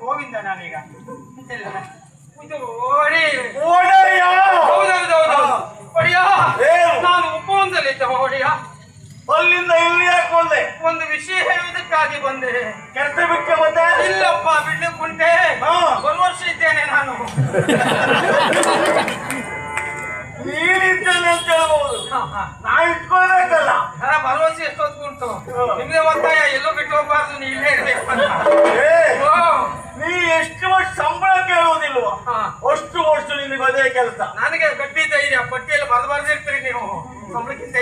ಗೋವಿಂದ ನಾನೀಗ ನಾನು ಉಪವನದಲ್ಲಿದ್ದ ಒಡೆಯ ಅಲ್ಲಿಂದ ಇಲ್ಲಿ ಯಾಕೆ ಬಂದೆ? ಒಂದು ವಿಷಯ ಹೇಳುವುದಕ್ಕಾಗಿ ಬಂದೆ. ಕೆಲಸ ಬಿಟ್ಟು ಬಂದೆ? ಇಲ್ಲಪ್ಪ, ಬಿಡ್ಲಿಕ್ಕುಂಟೆ. ಒಂದು ವರ್ಷ ಇದ್ದೇನೆ ನಾನು. ನೀನಿದ್ದೇನೆ ಅಂತ ಹೇಳ್ಬಹುದು, ನಾ ಇಟ್ಕೊಳ್ಬೇಕಲ್ಲ. ಭರವಸೆ ಎಷ್ಟೊತ್ತು ಉಂಟು ನಿಮ್ಗೆ ಒತ್ತಾಯ, ಎಲ್ಲೋ ಬಿಟ್ಟು ಹೋಗ್ಬಾರ್ದು, ನೀ ಇಲ್ಲೇ ಇರ್ಬೇಕು ಅಂತ. ನೀ ಎಷ್ಟು ವರ್ಷ ಸಂಬಳ ಕೇಳುವುದಿಲ್ವ ಅಷ್ಟು ವರ್ಷ ನಿನಗೆ ಅದೇ ಕೆಲಸ. ನನಗೆ ಗಟ್ಟಿ ಧೈರ್ಯ, ಪಟ್ಟಿಯಲ್ಲಿ ಬರಬಾರ್ದಿರ್ತೀರಿ ನೀವು. ಸಂಬಳಕ್ಕಿಂತ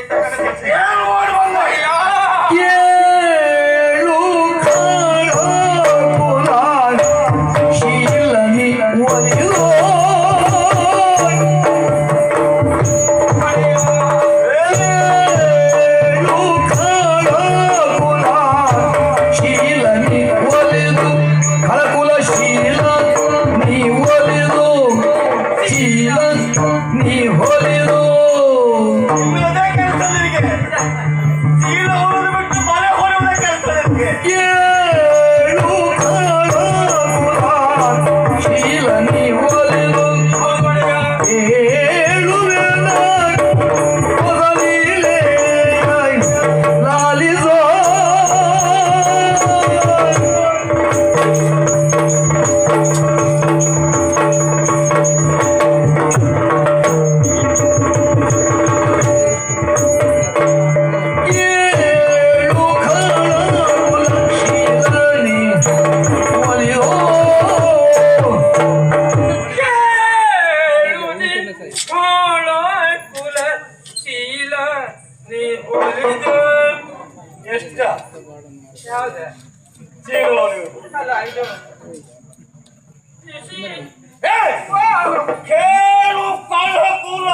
ಕೇಳು ಕಳ್ಳಕೂಲ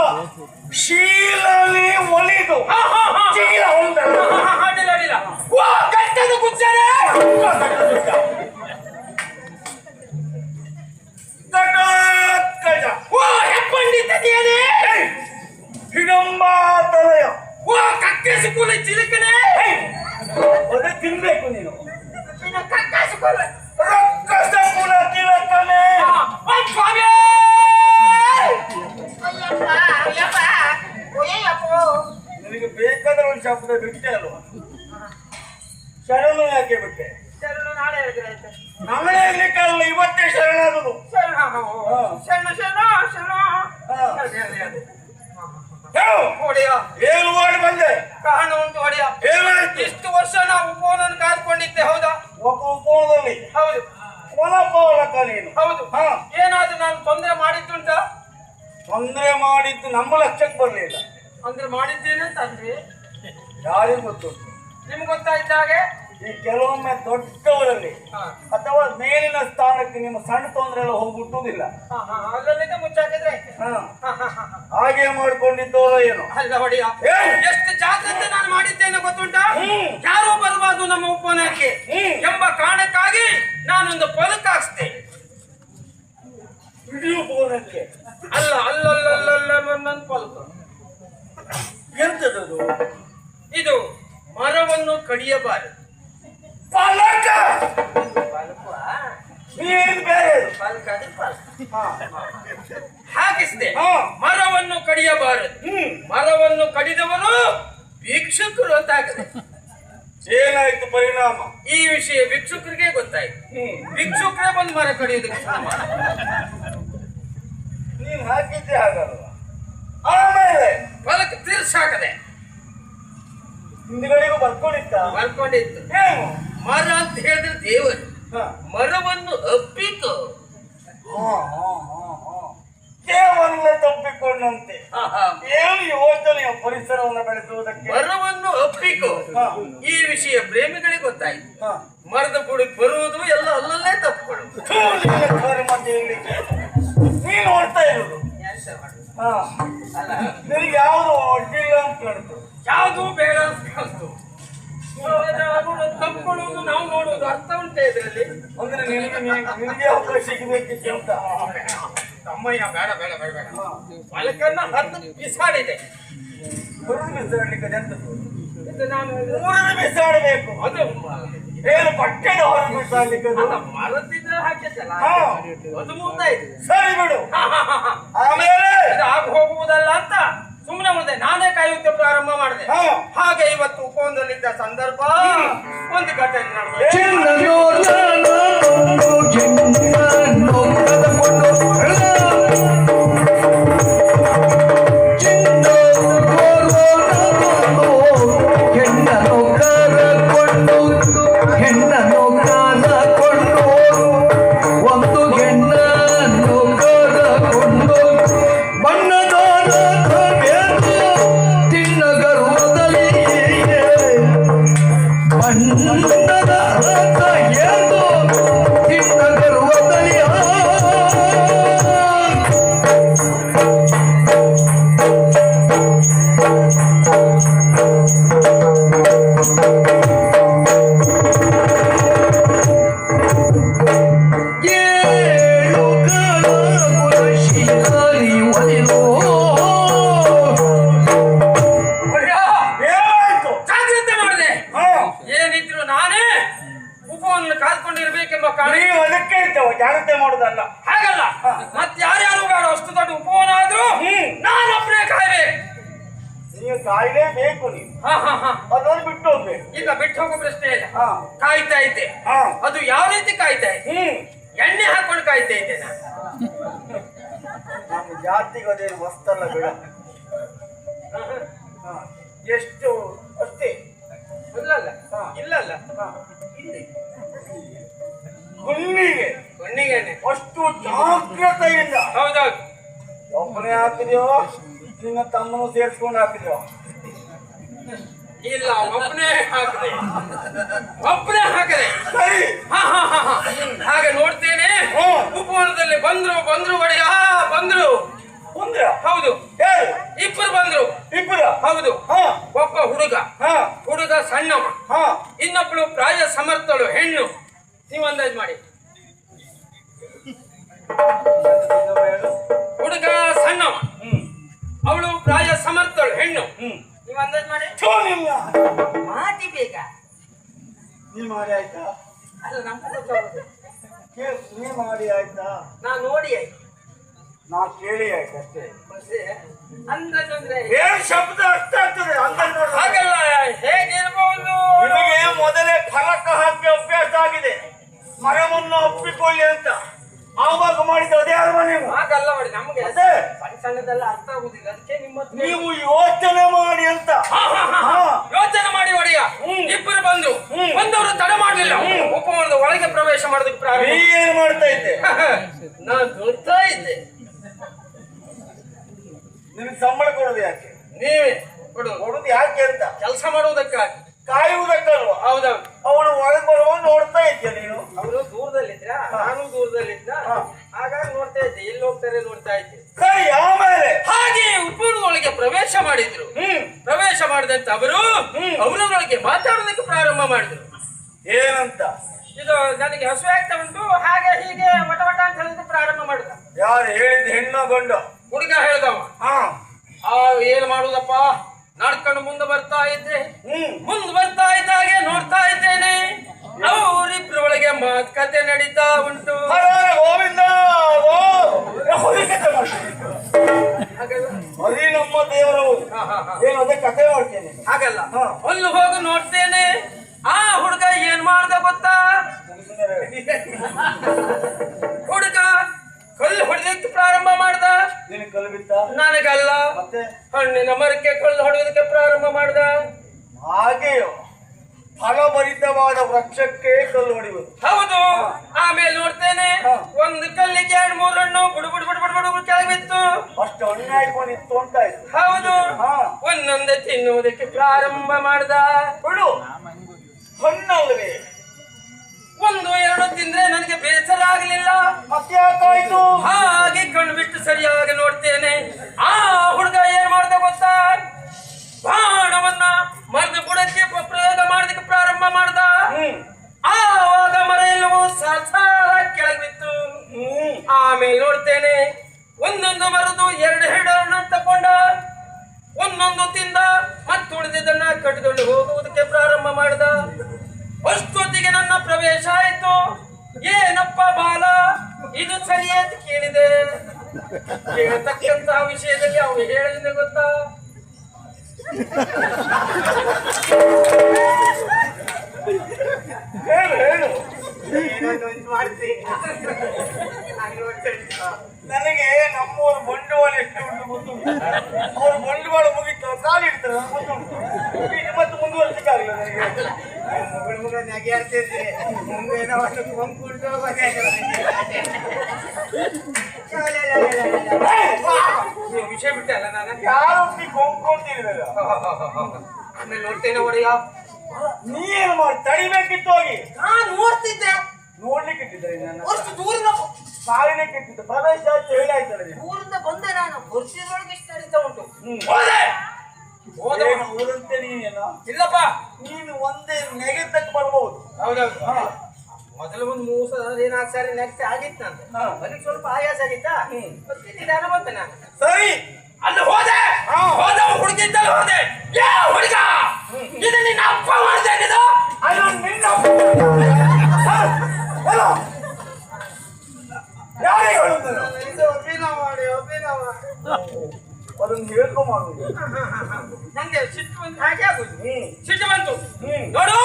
ಶೀಲನಿ ಒಲಿದು ಚೀಲ ಗಟ್ಟದ ಕುಚ್ಚರೆ ಹೆಪ್ಪಂಡಿದ್ದೇನೆ ಹಿಡಂಬ ತಲೆಯ ಕಕ್ಕಸಿ ಕೂಲ ಚಿಲಕನೆ ಅದೇ ತಿನ್ಬೇಕು ನೀನು. ಕಕ್ಕಸಿ ಕೂಲ ರಕ್ಕಸ ಕೂಲ ತಿಲಕನೆ ನಿನಗೆ ಬೇಕಾದ ಒಂದು ಶಬ್ದ ಬಿಟ್ಟೆ ಅಲ್ವಾ? ಶರಣ ಯಾಕೆ ಬಿಟ್ಟೆ? ಶರಣ ನಾಳೆ ಹೇಳಿದ್ರೆ ಆಯ್ತು. ನಾಳೆ ಇರ್ಲಿಕ್ಕಲ್ಲ, ಇವತ್ತೇ ಶರಣಾದನು. ಏನು ಮಾಡಿ ಬಂದೆ? ಕಾರಣ ಉಂಟು ಒಡೆಯ. ಇಷ್ಟು ವರ್ಷ ನಾವು ಉಪವನವನ್ನು ಕಾದ್ಕೊಂಡಿದ್ದೆ, ಹೌದಾ? ಉಪವನದಲ್ಲಿ ಹೌದು. ಕೊಲಪಾಲಕ ನೀನು. ಹೌದು. ಏನಾದ್ರೂ ನಾನು ತೊಂದರೆ ಮಾಡಿದ್ದುಂಟ? ತೊಂದರೆ ಮಾಡಿದ್ದು ನಮ್ಮ ಲಕ್ಷ್ಯಕ್ಕೆ ಬರಲಿಲ್ಲ. ಅಂದ್ರೆ ಮಾಡಿದ್ದೇನೆ ಅಂತ ಅಲ್ರಿ? ಯಾರಿಗೂ ಗೊತ್ತುಂಟು. ನಿಮ್ಗೆ ಗೊತ್ತಾಯ್ತ ಹಾಗೆ? ಈ ಕೆಲವೊಮ್ಮೆ ದೊಡ್ಡವರಲ್ಲಿ ಅಥವಾ ಮೇಲಿನ ಸ್ಥಾನಕ್ಕೆ ನಿಮ್ಮ ಸಣ್ಣ ತೊಂದರೆ ಎಲ್ಲ ಹೋಗ್ಬಿಟ್ಟುದಿಲ್ಲ. ಅಲ್ಲಲ್ಲಿದ್ದ ಮುಚ್ಚಾಕಿದ್ರೆ ಹಾಗೆ ಮಾಡ್ಕೊಂಡಿದ್ದವರ ಏನು ಅಲ್ಲ ಹೊಡೆಯ. ಎಷ್ಟು ಜಾಗ್ರತೆ ನಾನು ಮಾಡಿದ್ದೇನೆ ಗೊತ್ತುಂಟ? ಯಾರೋ ಬರಬಾರ್ದು ನಮ್ಮ ಉಪವನಕ್ಕೆ ಎಂಬ ಕಾರಣಕ್ಕಾಗಿ ನಾನೊಂದು ಫಲಕ ಹಾಕ್ಸ್ತೆ. ಇಡೀ ಉಪವನಕ್ಕೆ ಅಲ್ಲ ಅಲ್ಲಲ್ಲಲ್ಲ ನನ್ನ ಫಲಕ. ಎಂತದದು? ಇದು ಮರವನ್ನು ಕಡಿಯಬಾರದು ಫಲಕ. ಹಾಕಿಸಿದೆ. ಮರವನ್ನು ಕಡಿಯಬಾರದು. ಮರವನ್ನು ಕಡಿದವರು ಭಿಕ್ಷುಕರು ಅಂತ ಹಾಕಿದೆ. ಏನಾಯ್ತು ಪರಿಣಾಮ? ಈ ವಿಷಯ ಭಿಕ್ಷುಕರಿಗೆ ಗೊತ್ತಾಯ್ತು. ಭಿಕ್ಷುಕರೇ ಬಂದು ಮರ ಕಡಿಯೋದಕ್ಕೆ ನೀನ್ ಹಾಕಿದ್ದೆ ಹಾಗಲ್ವ? ಆಮೇಲೆ ಫಲಕ ತೀರ್ಸಾಕದೆ. ಹಿಂದ್ಗಡೆಗೂ ಬರ್ಕೊಂಡಿತ್ತ ಬರ್ಕೊಂಡಿತ್ತು. ಏನು ಮರ ಅಂತ ಹೇಳಿದ್ರೆ ದೇವರು, ಹ. ಮರವನ್ನು ಅಪ್ಪಿಕೋ. ದೇವರನ್ನ ತಪ್ಪಿಕೊಂಡಂತೆ ಏನು ಯೋಚನೆಯ ಪರಿಸರವನ್ನು ಬೆಳೆಸುವುದಕ್ಕೆ ಮರವನ್ನು ಅಪ್ಪಿಕೋ. ಹ. ಈ ವಿಷಯ ಪ್ರೇಮಿಗಳಿಗೆ ಗೊತ್ತಾಯ್ತು. ಹ. ಮರದ ಬುಡಕ್ಕೆ ಬರುವುದು ಎಲ್ಲ ಅಲ್ಲಲ್ಲೇ ತಪ್ಪಿಕೊಳ್ಳುವುದು. ಥೂ, ನಿನ್ನ ಕರ್ಮಕ್ಕೆ ಇರ್ಲಿಕ್ಕೆ ನೀನು ನೋಡ್ತಾ ಇರುವುದು. ಹ. ನಿನಗೆ ಯಾವುದು ಅಡ್ಡಿಲ್ಲ ಅಂತ ಹೇಳ್ತು, ಯಾವುದು ಬೇಡ ಅಂತ ಕಾಣ್ತು. ತಪ್ಪಿಕೊಳ್ಳುವುದು ನಾವು ನೋಡುವುದು ಅರ್ಥ ಉಂಟೆ ಇದರಲ್ಲಿ. ಅಂದ್ರೆ ನಿನಗೆ ಅವಕಾಶ ಸಿಗಬೇಕಿತ್ತು ಅಂತ. ಅಮ್ಮಯ್ಯ ಬೇಡ ಬೇಡ ಬೇಡ ಬೇಡ. ಫಲಕನ್ನ ಹತ್ತು ಬಿಸಾಡಿದೆ. ಬರುದು ಬಿಸಾಡ್ಲಿಕ್ಕೆ ಅದೆಂತದ್ದು? ಇದು ನಾನು ಊರನ್ನು ಬಿಸಾಡಬೇಕು. ಅದು ಏನು ಬಟ್ಟೆದ ಹೊರ ಬಿಸಾಡ್ಲಿಕ್ಕೆ ಅದು? ಅಲ್ಲ, ಮರದಿದ್ರೆ ಹಾಕಿದ್ದಲ್ಲ, ಹಾ. ಅದು ಮುಂದಾಯ್ತು. ಸರಿ ಬಿಡು. ಆಮೇಲೆ ಇದು ಆಗ ಹೋಗುವುದಲ್ಲ ಅಂತ ಸುಮ್ಮನೆ ಮುಂದೆ ನಾನೇ ಕಾಯುತ್ತೆ ಪ್ರಾರಂಭ ಮಾಡಿದೆ. ಹಾ. ಹಾಗೆ ಇವತ್ತು ಉಪವನದಲ್ಲಿದ್ದ ಸಂದರ್ಭ ಒಂದು ಘಟನೆ ನಡೆದು ಕಾಲ್ಕೊಂಡಿರ್ಬೇಕೆಂಬ ಕಾರಣ. ನೀವು ಅದಕ್ಕೆ ಇದ್ದವ ಜಾಗ್ರತೆ ಮಾಡುದಲ್ಲ. ಹಾಗಲ್ಲ, ಮತ್ತೆ ಯಾರ್ಯಾರು ಬೇಡ, ಅಷ್ಟು ದೊಡ್ಡ ಉಪವನ ಆದ್ರೂ ನಾನೊಬ್ಬನೇ ಕಾಯ್ಬೇಕು. ನೀವು ಕಾಯ್ಲೇಬೇಕು. ನೀವು ಅದನ್ನು ಬಿಟ್ಟು ಹೋಗ್ಬೇಕು. ಈಗ ಬಿಟ್ಟು ಹೋಗೋ ಪ್ರಶ್ನೆ ಇಲ್ಲ. ಹಾ. ಕಾಯ್ತಾ ಇದ್ದೆ. ಹಾ. ಅದು ಯಾವ ರೀತಿ ಕಾಯ್ತಾ ಇದ್ದೆ? ಎಣ್ಣೆ ಹಾಕೊಂಡು ಕಾಯ್ತಾ ಇದ್ದೆ ನಾನು. ನಮ್ಮ ಜಾತಿಗೆ ಅದೇನು ಮಸ್ತಲ್ಲ ಬಿಡ. ಎಷ್ಟು ಅಷ್ಟೇ ಇಲ್ಲಲ್ಲ ಇಲ್ಲಲ್ಲ ಇಲ್ಲಿ ಹುಣ್ಣಿಗೆ ಕಣ್ಣಿಗೆನೆ ಅಷ್ಟು ಜಾಗ್ರತೆಯಿಂದ. ಹೌದೌದು. ಒಬ್ಬನೇ ಹಾಕಿದ್ಯೋ ನಿನ್ನ ತಮ್ಮನು ಸೇರಿಸ್ಕೊಂಡು ಹಾಕಿದ್ಯೋ? ಇಲ್ಲ, ಒಬ್ಬನೇ ಹಾಕಿದೆ, ಒಬ್ಬನೇ ಹಾಕಿದೆ. ಸರಿ. ಹಾಗೆ ನೋಡ್ತೇನೆ. ಉಪವನದಲ್ಲಿ ಬಂದ್ರು ಒಡೆಯ ಬಂದ್ರು. ಬಂದ್ರ? ಹೌದು, ಯಾರು? ಇಬ್ಬರು ಬಂದ್ರು. ಇಬ್ಬರ? ಹೌದು. ಒಬ್ಬ ಹುಡುಗ ಸಣ್ಣವ, ಇನ್ನೊಬ್ಳು ಪ್ರಾಯ ಸಮರ್ಥಳು ಹೆಣ್ಣು. ನೀವು ಅಂದಾಜು ಮಾಡಿ. ಹುಡುಗ ಸಣ್ಣವ, ಅವಳು ಪ್ರಾಯ ಸಮರ್ಥಳು ಹೆಣ್ಣು. ನೀವು ಅಂದಾಜು ಮಾಡಿ. ಮಾತಿ ಬೇಗ ನೀ ಮಾಡಿ ಆಯ್ತಾ? ಅಲ್ಲ, ನೀ ಮಾಡಿ ಆಯ್ತಾ? ನಾ ನೋಡಿ ಆಯ್ತು, ನಾ ಕೇಳಿ ಆಯ್ತು ಅಷ್ಟೇ. ಅಂದಾಜು ಅಂದ್ರೆ ಏನು ಶಬ್ದ ಅರ್ಥ ಆಗ್ತದೆ ಅಂದಾಜು. ಹಾಗಲ್ಲ, ಹೇಗಿರ್ಬೋದು? ನಿಮಗೆ ಮೊದಲೇ ಫಲಕ ಹಾಕಿ ಅಭ್ಯಾಸ ಆಗಿದೆ, ಮರವನ್ನು ಒಪ್ಪಿಕೊಳ್ಳಿ ಅಂತ. ಆವಾಗ ಮಾಡಿದ ಅದೇ ಅಲ್ವಾ ನೀವು? ಹಾಗಲ್ಲ ಮಾಡಿ, ನಮ್ಗೆ ಅದೇ ಸಣ್ಣ ಸಣ್ಣದೆಲ್ಲ ಅರ್ಥ ಆಗುದಿಲ್ಲ, ಅದಕ್ಕೆ ನಿಮ್ಮ ನೀವು ಯೋಚನೆ ಮಾಡಿ ಅಂತ. ಯೋಚನೆ ಮಾಡಿ ಒಡೆಯ. ಇಬ್ಬರು ಬಂದ್ರು, ಬಂದವರು ತಡ ಮಾಡಲಿಲ್ಲ. ಉಪವನದ ಒಳಗೆ ಪ್ರವೇಶ ಮಾಡೋದಕ್ಕೆ ಪ್ರಾರಂಭ. ನೀ ಏನ್ ಮಾಡ್ತಾ ಇದ್ದೆ? ನಾನು ದುಡ್ತಾ ಇದ್ದೆ. ನಿನಗೆ ಸಂಬಳ ಕೊಡುದು ಯಾಕೆ? ನೀವೇ ಕೊಡುದು ಯಾಕೆ ಅಂತ? ಕೆಲಸ ಮಾಡುವುದಕ್ಕಾಗಿ, ಕಾಯುವುದಕ್ಕಲ್ವಾ? ಹೌದೌದು. ಅವನು ಒಳಗೆ ಬರುವ ನೋಡ್ತಾ ಇದ್ದೆ ನೀನು. ಅವರು ದೂರದಲ್ಲಿದ್ರ, ನಾನು ದೂರದಲ್ಲಿದ್ದ, ಹಾಗಾಗಿ ನೋಡ್ತಾ ಇದ್ದೆ, ಎಲ್ಲಿ ಹೋಗ್ತಾರೆ ನೋಡ್ತಾ ಇದ್ದೆ. ಸರಿ, ಆಮೇಲೆ ಹಾಗೆ ಉಪವನದೊಳಗೆ ಪ್ರವೇಶ ಮಾಡಿದ್ರು. ಪ್ರವೇಶ ಮಾಡಿದಂತ ಅವರು ಅವರೊಳಗೆ ಮಾತಾಡೋದಕ್ಕೆ ಪ್ರಾರಂಭ ಮಾಡಿದ್ರು. ಏನಂತ? ಇದು ನನಗೆ ಹಸು ಆಗ್ತಾ ಉಂಟು, ಹಾಗೆ ಹೀಗೆ ವಟ ವಟ ಅಂತ ಹೇಳಿದ್ರೆ ಪ್ರಾರಂಭ ಮಾಡಿದ. ಯಾರು ಹೇಳಿದ? ಹೆಣ್ಣು ಗಂಡ? ಹುಡುಗ ಹೇಳ್ದವ. ಏನ್ ಮಾಡುದಪ್ಪ, ನಡ್ಕೊಂಡು ಮುಂದೆ ಬರ್ತಾ ಇದ್ದೆ. ಮುಂದೆ ಬರ್ತಾ ಇದ್ದಾಗೆ ನೋಡ್ತಾ ಇದ್ದೇನೆ, ಅವರಿಬ್ರ ಒಳಗೆ ಮಾತುಕತೆ ನಡೀತಾ ಉಂಟು. ಗೋವಿಂದ, ಅದೇ ನಮ್ಮ ದೇವರವರು. ಏನು ಅದೇ ಕಥೆ ಮಾಡ್ತೇನೆ? ಹಾಗಲ್ಲ, ಅಲ್ಲಿ ಹೋಗಿ ನೋಡ್ತೇನೆ. ಆ ಹುಡುಗ ಏನ್ ಮಾಡ್ದ ಗೊತ್ತಾ? ಹುಡುಗ ಕಲ್ಲು ಹೊಡೆದಕ್ಕೆ ಪ್ರಾರಂಭ ಮಾಡ್ದ. ನಿನಗೆ ಕಲ್ಲು ಬಿತ್ತ? ನನಗಲ್ಲ, ಮತ್ತೆ ಹಣ್ಣಿನ ಮರಕ್ಕೆ ಕಲ್ಲು ಹೊಡೆಯೋದಕ್ಕೆ ಪ್ರಾರಂಭ ಮಾಡ್ದ. ಹಾಗೆಯೋ ಫಲಭರಿತವಾದ ವೃಕ್ಷಕ್ಕೆ ಕಲ್ಲು ಹೊಡಿಬೋದು. ಹೌದು. ಆಮೇಲೆ ನೋಡ್ತೇನೆ ಒಂದು ಕಲ್ಲಿಗೆ 2-3 ಹಣ್ಣು ಬುಡು ಬುಡು ಬುಡು ಬುಡು ಬುಡು ಕೆಳಗೆ ಬಿತ್ತು. ಅಷ್ಟು ಹಣ್ಣು ಹಾಕೊಂಡಿತ್ತು ಅಂತಾಯ್ತು. ಹೌದು. ಒಂದೊಂದೇ ತಿನ್ನುವುದಕ್ಕೆ ಪ್ರಾರಂಭ ಮಾಡ್ದ. ಬಿಡು, ಹಣ್ಣಲ್ಲವೇ 1-2 ತಿಂದ್ರೆ ನನಗೆ ಬೇಸರ ಆಗಲಿಲ್ಲ. ಮತ್ತೆ ಯಾಕಾಯ್ತು? ಹಾಗೆ ಕಣ್ಣು ಬಿಟ್ಟು ಸರಿಯಾಗಿ ನೋಡ್ತೇನೆ. ಆ ಹುಡುಗ ಏನ್ ಮಾಡ್ದ ಗೊತ್ತಾ? ಬಾಣವನ್ನ ಮರದ ಬುಡಕ್ಕೆ ಪ್ರಯೋಗ ಮಾಡೋದಕ್ಕೆ ಪ್ರಾರಂಭ ಮಾಡ್ದ. ಆವಾಗ ಮರ ಎಲ್ಲವೂ ಸಾಲ ಕೆಳಗೆ ಬಿತ್ತು. ಆಮೇಲೆ ನೋಡ್ತೇನೆ ಒಂದೊಂದು ಮರದು 2 ಹಣ್ಣು ತಕೊಂಡ, ಒಂದೊಂದು ತಿಂದ, ಮತ್ತು ಉಳಿದಿದ್ದನ್ನ ಕಟ್ಟಿಕೊಂಡು ಹೋಗುವುದಕ್ಕೆ ಪ್ರಾರಂಭ ಮಾಡ್ದ. ಅಷ್ಟೊತ್ತಿಗೆ ನನ್ನ ಪ್ರವೇಶ ಆಯ್ತು. ಏನಪ್ಪ ಬಾಲ, ಇದು ಸರಿ ಅಂತ ಕೇಳಿದೆ. ಕೇಳತಕ್ಕಂತಹ ವಿಷಯದಲ್ಲಿ ಅವನು ಹೇಳಿದ ಗೊತ್ತಾ? ಹೇಳು ಹೇಳು. ನನಗೆ ನಮ್ಮವ್ರ ಬಂಡವಾಳ ಎಷ್ಟು ಉಂಟು ಗೊತ್ತುಂಟು. ಅವ್ರ ಬಂಡವಾಳ ಮುಗಿತು ಕಾಲಿಡ್ತಾರೆ ಗೊತ್ತುಂಟು. ಮತ್ತೆ ಮುಂದುವರಿಸಲಿಕ್ಕಾಗಲ್ಲ ನನಗೆ. ನಗೆ ಆಗ್ತಿದ್ರೆ ಮುಂದೇನೋ ಒಂದು ಕೊಂಕುಂಟು ವಿಷಯ ಬಿಟ್ಟಲ್ಲ ನಾನು. ಯಾರು ಕೊಂಡ್ಕೊಂಡಿರಲ್ಲ. ಆಮೇಲೆ ನೋಡ್ತೇನೆ ಒಡೆಯ, ನೀನು ಮಾಡಿ ತಡಿಬೇಕಿತ್ತು ಹೋಗಿ. ನಾನು ನೋಡ್ತಿದ್ದೆ. ನೋಡ್ಲಿಕ್ಕೆ ಇಟ್ಟಿದ್ದಾರೆ ನನ್ನ ಅಷ್ಟು ದೂರಿಂದ ಸಾಲಿಲಿಕ್ಕೆ ಇಟ್ಟಿದ್ದ ಪ್ರವೇಶ ಆಯ್ತು ಹೇಳಾಯ್ತಲ್ಲ. ದೂರಿಂದ ಬಂದೆ ನಾನು. ವರ್ಷದೊಳಗೆ ಇಷ್ಟ ನಡೀತಾ ಉಂಟು. ಊರಂತೆ ನೀನೇನೋ ಇಲ್ಲಪ್ಪ, ನೀನು ಒಂದೇ ನೆಗೆತಕ್ಕೆ ಬರ್ಬಹುದು. ಹೌದೌದು. ಮೊದಲು ಒಂದು 3 ಸಾರಿ ನೆಕ್ಸ್ಟ್ ಆಗಿತ್ತು ನಂದು. ಅದಕ್ಕೆ ಸ್ವಲ್ಪ ಆಯಾಸ ಆಗಿತ್ತಾ, ನಿಧಾನ ಬಂತೆ ನಾನು. ಸರಿ, ಅಲ್ಲಿ ಹೋದೆ. ಹೋದ ಹುಡುಗಿದ್ದಲ್ಲ ಹೋದೆ. ಯಾ ಹುಡುಗ, ಇದು ನಿನ್ನ ಅಪ್ಪ ಮಾಡ್ದೆ ಇದು? ಅದು ನಿನ್ನ ಯಾರೇ ಹೇಳುತ್ತೇನೆ ಅದನ್ನು ಹೇಳ್ಕೊ ಮಾಡುವುದು. ನಂಗೆ ಸಿಟ್ಟು ಬಂದು ಹಾಗೆ ಆಗುದು. ಸಿಟ್ಟು ಬಂತು. ನೋಡು,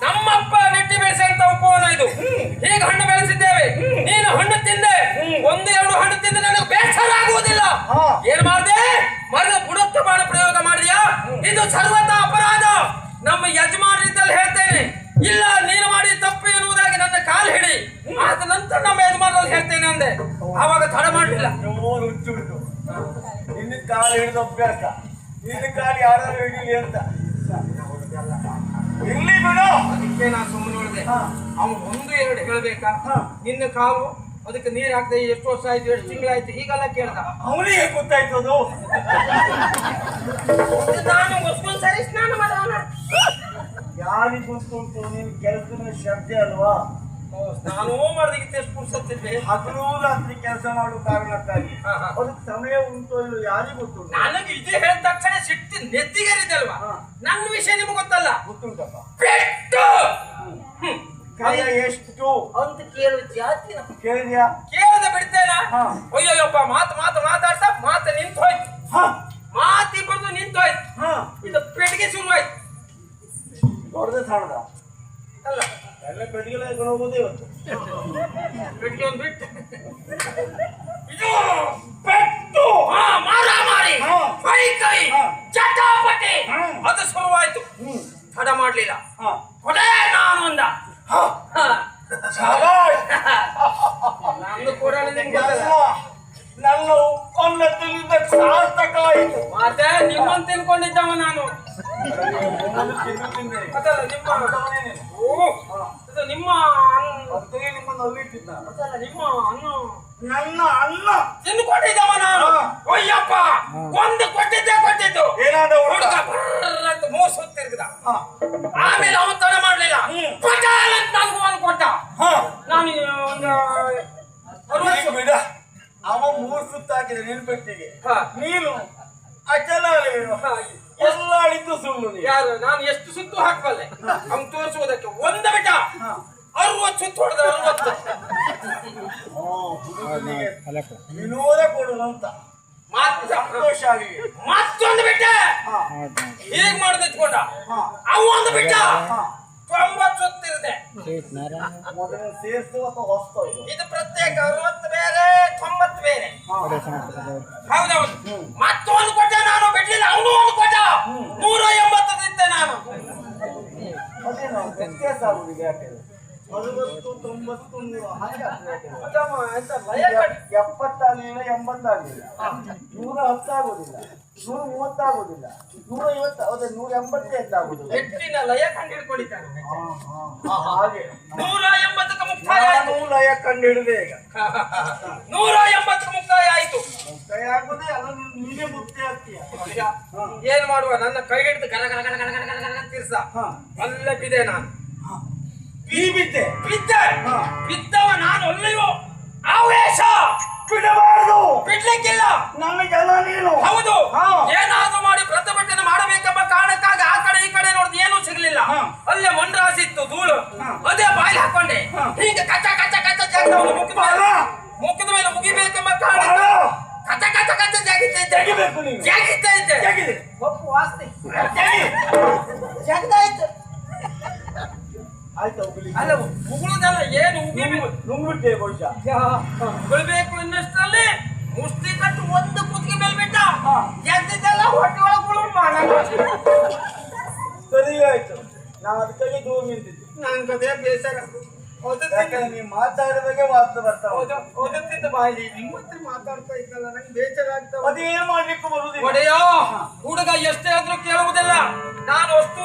ನಮ್ಮಪ್ಪ ನೆಟ್ಟಿ ಬೆಳೆಸಂತ ಉಪವನ ಇದು. ಈಗ ಹಣ್ಣು ಬೆಳೆಸಿದ್ದೇವೆ, ನೀನು ಹಣ್ಣು ತಿಂದೆ. 1-2 ಹಣ್ಣು ತಿಂದು ನನಗೆ ಬೇಸರ ಆಗುವುದಿಲ್ಲ. ಏನ್ ಮಾಡ್ದೆ? ಮರದ ಬುಡಕ್ಕೆ ಬಾಣ ಪ್ರಯೋಗ ಮಾಡಿದ್ಯಾ? ಇದು ಸರ್ವತಾ ಅಪರಾಧ. ನಮ್ಮ ಯಜಮಾನರಿದ್ದಲ್ಲಿ ಹೇಳ್ತೇನೆ. ಇಲ್ಲ, ನೀನು ಮಾಡಿ ತಪ್ಪು ಎನ್ನುವುದಾಗಿ ನನ್ನ ಕಾಲು ಹಿಡಿ. ಆದ ನಂತರ ನಮ್ಮ ಯಜಮಾನರಲ್ಲಿ ಹೇಳ್ತೇನೆ ಅಂದೆ. ಆವಾಗ ತಡ ಮಾಡಲಿಲ್ಲ. ಹುಚ್ಚುಂಟು. ನಿನ್ನ ಕಾಲು ಹಿಡಿದ ಅಭ್ಯಾಸ, ನಿನ್ನ ಕಾಲು ಯಾರು ಹಿಡಿಲಿ ಅಂತ. ಇಲ್ಲಿ ಬಿಡು. ಅದಕ್ಕೆ ನಾನು ಸುಮ್ಮನೆ ನೋಡಿದೆ. ಅವನು 1-2 ಹೇಳ್ಬೇಕಾ? ನಿನ್ನ ಕಾಲು ಅದಕ್ಕೆ ನೀರು ಹಾಕ್ದೆ ಎಷ್ಟು ವರ್ಷ ಆಯ್ತು, ಎಷ್ಟು ತಿಂಗಳಾಯ್ತು, ಹೀಗೆಲ್ಲ ಕೇಳ್ದ. ಅವನಿಗೆ ಗೊತ್ತಾಯ್ತು ಅದು. ನಾನು ಒಂದ್ಸರಿ ಸ್ನಾನ ಮಾಡೋಣ. ಯಾರಿಗೆ ಗೊತ್ತುಂಟು ನಿನ್ ಕೆಲಸದ ಶ್ರದ್ಧೆ ಅಲ್ವಾ? ಸ್ನಾನವೂ ಮಾಡೋದಕ್ಕೆ ಎಷ್ಟು ಪುರ್ಸತ್ತಿದ್ದೆ. ಹಗಲು ರಾತ್ರಿ ಕೆಲಸ ಮಾಡೋ ಕಾರಣಕ್ಕಾಗಿ ಅದಕ್ಕೆ ಸಮಯ ಉಂಟು ಇಲ್ಲ ಯಾರಿಗೂ ಗೊತ್ತುಂಟು. ನನಗೆ ಇದು ಹೇಳಿದ ತಕ್ಷಣ ಸಿಟ್ಟು ನೆತ್ತಿಗರಿದಲ್ವಾ? ನನ್ನ ವಿಷಯ ನಿಮ್ಗೆ ಗೊತ್ತಲ್ಲ. ಗೊತ್ತುಂಟಪ್ಪ. ಪೆಟ್ಟು ಕೈಯ ಎಷ್ಟು ಅಂತ ಕೇಳುವ ಜಾತಿ ಕೇಳಿದ್ಯಾ? ಕೇಳದ ಬಿಡ್ತೇನ? ಅಯ್ಯೋಯಪ್ಪ, ಮಾತಾಡ್ತಾ ಮಾತು ನಿಂತು ಹೋಯ್ತು. ಮಾತಿಬ್ಬರದು ನಿಂತು ಹೋಯ್ತು. ಇದು ಪೆಟ್ಟಿಗೆ ಶುರುವಾಯ್ತು. ದೊಡ್ಡದೇ ಸಣ್ಣದ ಅಲ್ಲ, ಎಲ್ಲ ಪೆಟ್ಟಿಗೆ ಹಾಕೊಂಡು ಹೋಗೋದೇ ಇವತ್ತು. ಪೆಟ್ಟಿಗೆ ಒಂದು ಬಿಟ್ಟು ಇದು ಪೆಟ್ಟು ಮಾರಾಮಾರಿ, ಕೈ ಚಟಾಪಟಿ ಅದು ಶುರುವಾಯ್ತು. ತಡ ಮಾಡ್ಲಿಲ್ಲ. ಕೊಡೆ ನಾನು ಅಂದ. ನಂದು ಕೂಡ ನಿಮ್ಗೆ ಗೊತ್ತಲ್ಲ. ನನ್ನ ಉಪ್ಪನ್ನ ತಿಂದ ಸಾರ್ಥಕ ಆಯಿತು. ಮತ್ತೆ ನಿಮ್ಮನ್ನು ತಿನ್ಕೊಂಡಿದ್ದವ ನಾನು. ಅದಲ್ಲ ನಿಮ್ಮ ಇದು ನಿಮ್ಮ ನಿಮ್ಮನ್ನು ಅಲ್ಲಿಟ್ಟಿದ್ದ ಅದಲ್ಲ ನಿಮ್ಮ ಅನ್ನ ನನ್ನ ಅನ್ನ ತಿನ್ಕೊಂಡಿದ್ದವ ನಾನು. ಅಯ್ಯಪ್ಪ, ಒಂದು ಕೊಟ್ಟಿದ್ದು ಏನಾದ ಹುಡುಗ ಅಂತ ಮೋಸ ತಿರುಗಿದ. ಆಮೇಲೆ ಅವನು ತಡ ಮಾಡ್ಲಿಲ್ಲ. ಪಟಾಲ್ ಅಂತ ನನಗೂ ಒಂದು ಕೊಟ್ಟ. ನಾನು ಒಂದು ಬಿಡ. ಅವ 3 ಸುತ್ತ ಹಾಕಿದೆ ನಿನ್ ಪೆಟ್ಟಿಗೆ. ನೀನು ಅಚಲ ಎಲ್ಲ ಅಳಿತು ಸುಳ್ಳು. ಯಾರು? ನಾನು ಎಷ್ಟು ಸುತ್ತು ಹಾಕಬಲ್ಲೆ ಅವ್ನು ತೋರಿಸುವುದಕ್ಕೆ. ಒಂದ ಬಿಟ್ಟ 60 ಸುತ್ತು ಹೊಡೆದ. 60 ವಿನೋದ ಕೊಡುದು ಅಂತ ಸಂತೋಷ ಆಗಿ ಮತ್ತೊಂದು ಬಿಟ್ಟ. ಹೀಗ್ ಮಾಡೋದು ಇಟ್ಕೊಂಡ. ಅವ ಒಂದು ಬಿಟ್ಟ 90 ಸುತ್ತಿರದೆ. ಮೊದಲು ಸೇರ್ಸು ಅಥವಾ ಹೊಸ್ತು ಇದು ಪ್ರತ್ಯೇಕ. 60 ಬೇರೆ, 90 ಬೇರೆ. ಹೌದೌದು. ಮತ್ತೊಂದು ಕೊಟ್ಟ, ನಾನು ಬಿಡ್ಲಿಲ್ಲ. ಅವನು ಒಂದು ಕೊಟ್ಟ. 180 ಇದ್ದೆ ನಾನು. ವ್ಯತ್ಯಾಸ ಆಗುದಿಲ್ಲ ಯಾಕೆ 60, 90, 100 ಹಾಗೆ ಆಗ್ತದೆ ಯಾಕೆ? ಅದಮ್ಮ ಎಂತ ಲಯ ಕಟ್ 70 ಆಗಲಿಲ್ಲ 80 ಆಗಲಿಲ್ಲ 110 ಆಗುದಿಲ್ಲ 130 ಆಗುದಿಲ್ಲ 150 ಹೌದು 180 ಅಂತ ಆಗುದಿಲ್ಲ. ಹೆಚ್ಚಿನ ಲಯ ಕಂಡು ಹಿಡ್ಕೊಂಡಿದ್ದಾನೆ. ಹಾಗೆ 180ಕ್ಕೆ ಮುಕ್ತಾಯ ಆಯ್ತು. ನಾನು ಲಯ ಕಂಡು ಹಿಡಿದೆ ಈಗ 180ಕ್ಕೆ ಮುಕ್ತಾಯ ಆಯ್ತು. ಮುಕ್ತಾಯ ಆಗುದೇ ಅದನ್ನು ನೀನೇ ಮುಕ್ತಿ ಆಗ್ತೀಯ. ಏನ್ ಮಾಡುವ, ನನ್ನ ಕೈ ಹಿಡಿದು ಗರ ಗರ ಗರ ಗರ ಗರ ಗರ ಗರ ತಿರ್ಸ ಅಲ್ಲೇ ಬಿದೆ ನಾನು. ಬಿದ್ದೆ ಬಿದ್ದೆ ಬಿದ್ದವ ನಾನು ಅಲ್ಲಿಯೂ ಆವೇಶ ಬಿಡಬಾರದು, ಬಿಡ್ಲಿಕ್ಕಿಲ್ಲ. ನನ್ನ ಜನ ನೀನು. ಹೌದು, ಏನಾದ್ರೂ ಮಾಡಿ ಪ್ರತಿಭಟನೆ ಮಾಡಬೇಕೆಂಬ ಕಾರಣಕ್ಕಾಗಿ ಆ ಕಡೆ ಈ ಕಡೆ ನೋಡಿದ್ ಏನೂ ಸಿಗ್ಲಿಲ್ಲ. ಅಲ್ಲೇ ಮಂಡ್ರಾಸಿತ್ತು ಧೂಳು, ಅದೇ ಬಾಯಿ ಹಾಕೊಂಡೆ ಹೀಗೆ ಕಚ್ಚ ಕಚ್ಚ ಕಚ್ಚ ಜಾಗದವನು ಮುಖದ ಮೇಲೆ ಮುಗಿಬೇಕೆಂಬ ಕಾರಣ ಕಚ್ಚ ಕಚ್ಚ ಕಚ್ಚ ಜಾಗಿತ್ತಾ ಇದ್ದೆ. ಒಪ್ಪು ವಾಸ್ತಿ ಜಗದಾಯ್ತು. ಆಯ್ತಾ ಉಗುಳಿ? ಅಲ್ಲ ಉಗುಳುದಲ್ಲ, ಏನು ಉಗಿಬೇಕು ನುಂಗ್ಬಿಟ್ಟೆ ಬಹುಶಃ. ಉಗುಳ್ಬೇಕು ಇನ್ನಷ್ಟರಲ್ಲಿ ಮುಷ್ಟಿ ಕಟ್ಟು ಒಂದು ಕುತ್ತಿಗೆ ಮೇಲೆ ಬಿಟ್ಟ ಎದ್ದಿದ್ದೆಲ್ಲ ಹೊಟ್ಟೆ ಒಳಗೆ ಮಾಡ. ಸರಿ ಆಯ್ತು, ನಾನು ಅದಕ್ಕಾಗಿ ದೂರ ನಿಂತಿದ್ದೆ. ನಂಗದೇ ಬೇಸರ. ಯಾಕಂದ್ರೆ ನೀವು ಮಾತಾಡಿದಾಗೆ ಮಾತು ಬರ್ತಾವ. ಓದುತ್ತಿದ್ದ ಬಾಯಿ ನಿಮ್ಮ ಹತ್ರ ಮಾತಾಡ್ತಾ ಇದ್ದಲ್ಲ, ನಂಗೆ ಬೇಸರ ಆಗ್ತಾವ. ಅದೇನು ಮಾಡ್ಲಿಕ್ಕೂ ಬರುದಿಲ್ಲ. ಒಡೆಯ ಹುಡುಗ ಎಷ್ಟೇ ಆದ್ರೂ ಕೇಳುವುದಿಲ್ಲ. ನಾನು ವಸ್ತು